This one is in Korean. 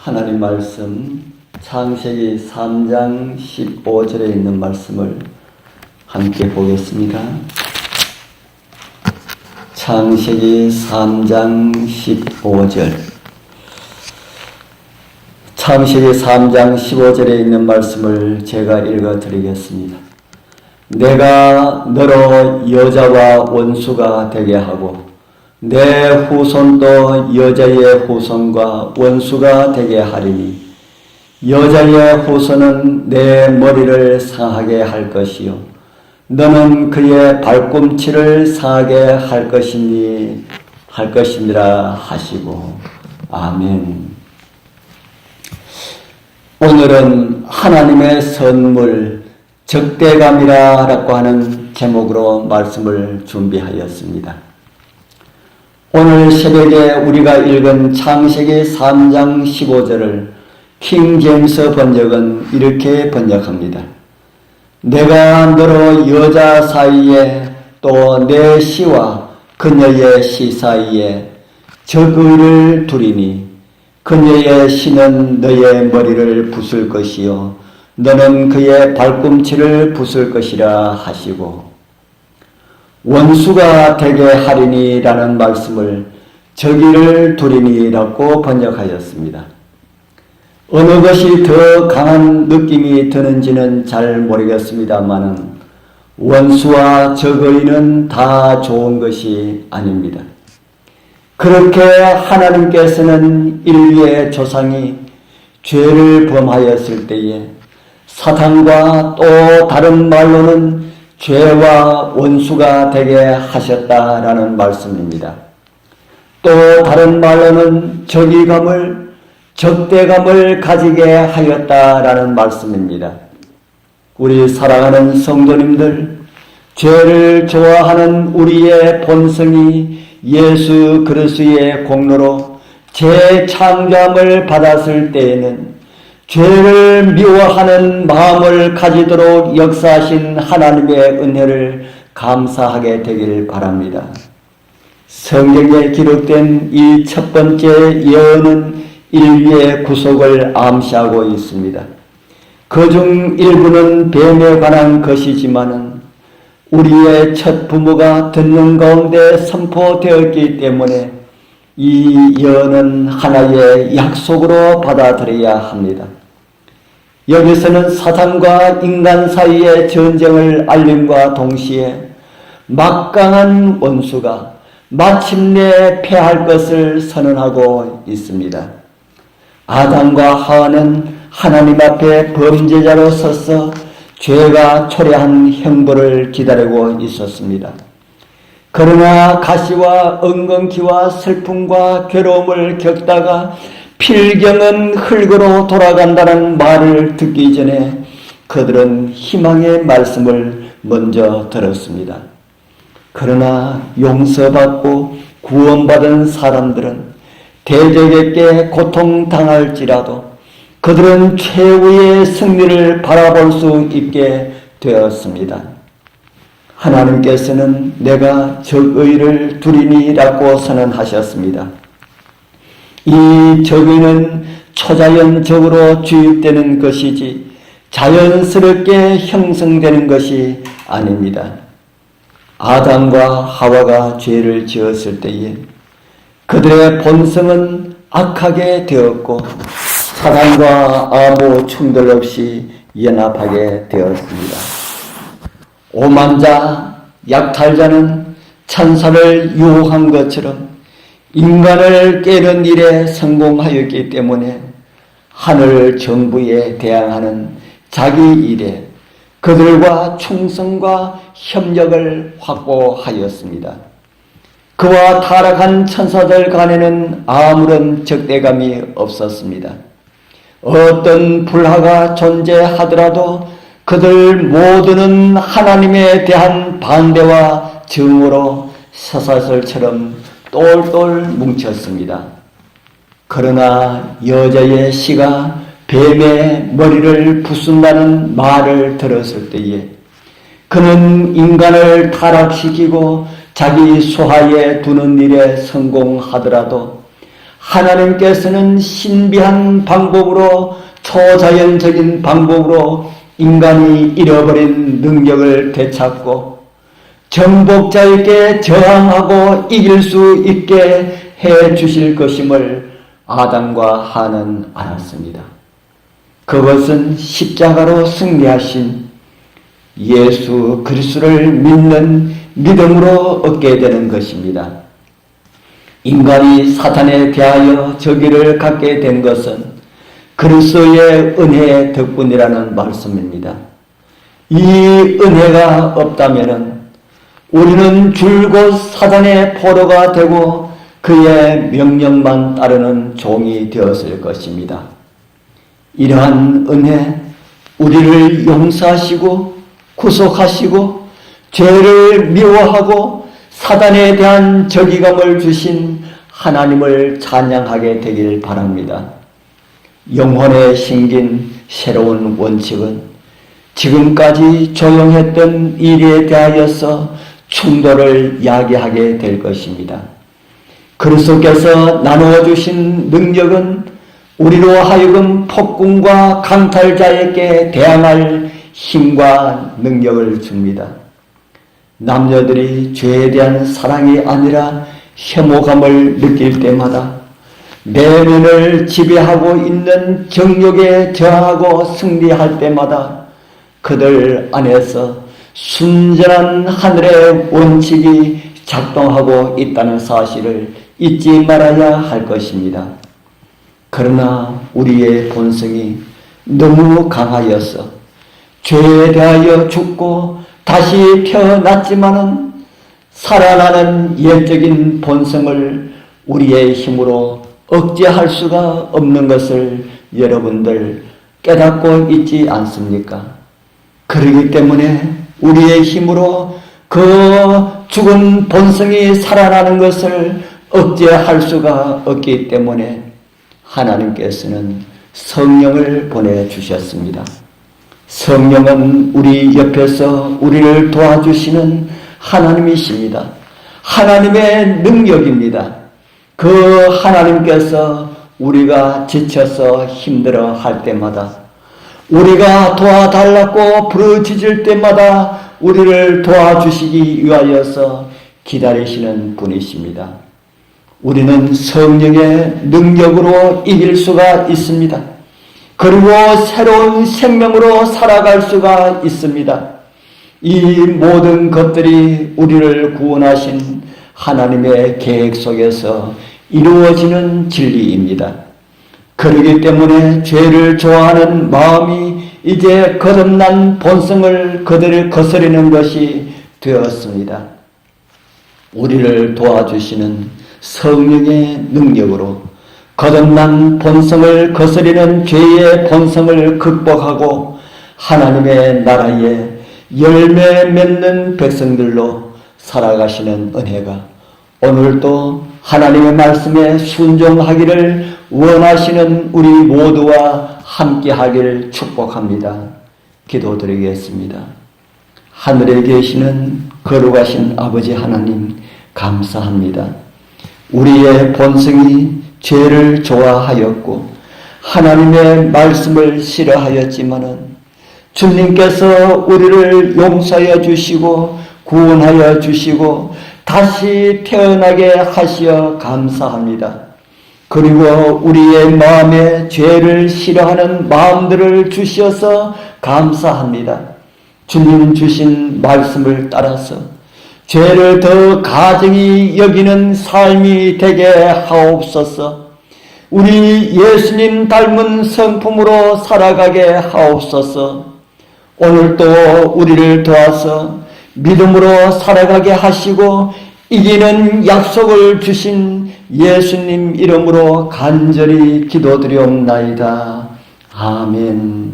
하나님 말씀 창세기 3장 15절에 있는 말씀을 함께 보겠습니다. 창세기 3장 15절. 창세기 3장 15절에 있는 말씀을 제가 읽어 드리겠습니다. 내가 너로 여자와 원수가 되게 하고 내 후손도 여자의 후손과 원수가 되게 하리니 여자의 후손은 내 머리를 상하게 할 것이요 너는 그의 발꿈치를 상하게 할 것이니라 하시고 아멘. 오늘은 하나님의 선물 적대감이라고 하는 제목으로 말씀을 준비하였습니다. 오늘 새벽에 우리가 읽은 창세기 3장 15절을 킹 제임스 번역은 이렇게 번역합니다. 내가 너로 여자 사이에 또 내 씨와 그녀의 씨 사이에 적의를 두리니 그녀의 씨는 너의 머리를 부술 것이요 너는 그의 발꿈치를 부술 것이라 하시고 원수가 되게 하리니라는 말씀을 적의를 두리니라고 번역하였습니다. 어느 것이 더 강한 느낌이 드는지는 잘 모르겠습니다만은 원수와 적의는 다 좋은 것이 아닙니다. 그렇게 하나님께서는 인류의 조상이 죄를 범하였을 때에 사탄과 또 다른 말로는 죄와 원수가 되게 하셨다라는 말씀입니다. 또 다른 말로는 적대감을 가지게 하였다라는 말씀입니다. 우리 사랑하는 성도님들, 죄를 좋아하는 우리의 본성이 예수 그리스도의 공로로 재창조함을 받았을 때에는 죄를 미워하는 마음을 가지도록 역사하신 하나님의 은혜를 감사하게 되길 바랍니다. 성경에 기록된 이 첫 번째 예언은 인류의 구속을 암시하고 있습니다. 그중 일부는 뱀에 관한 것이지만은 우리의 첫 부모가 듣는 가운데 선포되었기 때문에 이 예언은 하나의 약속으로 받아들여야 합니다. 여기서는 사탄과 인간 사이의 전쟁을 알림과 동시에 막강한 원수가 마침내 패할 것을 선언하고 있습니다. 아담과 하와는 하나님 앞에 범죄자로 서서 죄가 초래한 형벌을 기다리고 있었습니다. 그러나 가시와 엉겅퀴와 슬픔과 괴로움을 겪다가 필경은 흙으로 돌아간다는 말을 듣기 전에 그들은 희망의 말씀을 먼저 들었습니다. 그러나 용서받고 구원받은 사람들은 대적에게 고통당할지라도 그들은 최후의 승리를 바라볼 수 있게 되었습니다. 하나님께서는 내가 적의를 두리니라고 선언하셨습니다. 이 적의는 초자연적으로 주입되는 것이지 자연스럽게 형성되는 것이 아닙니다. 아담과 하와가 죄를 지었을 때에 그들의 본성은 악하게 되었고 사단과 아무 충돌 없이 연합하게 되었습니다. 오만자, 약탈자는 천사를 유혹한 것처럼 인간을 깨는 일에 성공하였기 때문에 하늘 정부에 대항하는 자기 일에 그들과 충성과 협력을 확보하였습니다. 그와 타락한 천사들 간에는 아무런 적대감이 없었습니다. 어떤 불화가 존재하더라도 그들 모두는 하나님에 대한 반대와 증오로 쇠사슬처럼 똘똘 뭉쳤습니다. 그러나 여자의 씨가 뱀의 머리를 부순다는 말을 들었을 때에 그는 인간을 타락시키고 자기 소하에 두는 일에 성공하더라도 하나님께서는 신비한 방법으로, 초자연적인 방법으로 인간이 잃어버린 능력을 되찾고 정복자에게 저항하고 이길 수 있게 해 주실 것임을 아담과 하와는 알았습니다. 그것은 십자가로 승리하신 예수 그리스도를 믿는 믿음으로 얻게 되는 것입니다. 인간이 사탄에 대하여 저기를 갖게 된 것은 그리스도의 은혜의 덕분이라는 말씀입니다. 이 은혜가 없다면 우리는 줄곧 사단의 포로가 되고 그의 명령만 따르는 종이 되었을 것입니다. 이러한 은혜, 우리를 용서하시고 구속하시고 죄를 미워하고 사단에 대한 저기감을 주신 하나님을 찬양하게 되길 바랍니다. 영혼에 심긴 새로운 원칙은 지금까지 조용했던 일에 대하여서 충돌을 야기하게 될 것입니다. 그리스도께서 나누어 주신 능력은 우리로 하여금 폭군과 강탈자에게 대항할 힘과 능력을 줍니다. 남녀들이 죄에 대한 사랑이 아니라 혐오감을 느낄 때마다 내면을 지배하고 있는 정욕에 저항하고 승리할 때마다 그들 안에서 순전한 하늘의 원칙이 작동하고 있다는 사실을 잊지 말아야 할 것입니다. 그러나 우리의 본성이 너무 강하여서 죄에 대하여 죽고 다시 태어났지만은 살아나는 영적인 본성을 우리의 힘으로 억제할 수가 없는 것을 여러분들 깨닫고 있지 않습니까? 그렇기 때문에 우리의 힘으로 그 죽은 본성이 살아나는 것을 억제할 수가 없기 때문에 하나님께서는 성령을 보내주셨습니다. 성령은 우리 옆에서 우리를 도와주시는 하나님이십니다. 하나님의 능력입니다. 그 하나님께서 우리가 지쳐서 힘들어 할 때마다, 우리가 도와달라고 부르짖을 때마다 우리를 도와주시기 위하여서 기다리시는 분이십니다. 우리는 성령의 능력으로 이길 수가 있습니다. 그리고 새로운 생명으로 살아갈 수가 있습니다. 이 모든 것들이 우리를 구원하신 하나님의 계획 속에서 이루어지는 진리입니다. 그렇기 때문에 죄를 좋아하는 마음이 이제 거듭난 본성을 그들을 거스르는 것이 되었습니다. 우리를 도와주시는 성령의 능력으로 거듭난 본성을 거스르는 죄의 본성을 극복하고 하나님의 나라에 열매 맺는 백성들로 살아가시는 은혜가 오늘도 하나님의 말씀에 순종하기를 원하시는 우리 모두와 함께하기를 축복합니다. 기도드리겠습니다. 하늘에 계시는 거룩하신 아버지 하나님 감사합니다. 우리의 본성이 죄를 좋아하였고 하나님의 말씀을 싫어하였지만은 주님께서 우리를 용서하여 주시고 구원하여 주시고 다시 태어나게 하시어 감사합니다. 그리고 우리의 마음에 죄를 싫어하는 마음들을 주시어서 감사합니다. 주님 주신 말씀을 따라서 죄를 더 가증히 여기는 삶이 되게 하옵소서. 우리 예수님 닮은 성품으로 살아가게 하옵소서. 오늘도 우리를 도와서 믿음으로 살아가게 하시고 이기는 약속을 주신 예수님 이름으로 간절히 기도드리옵나이다. 아멘.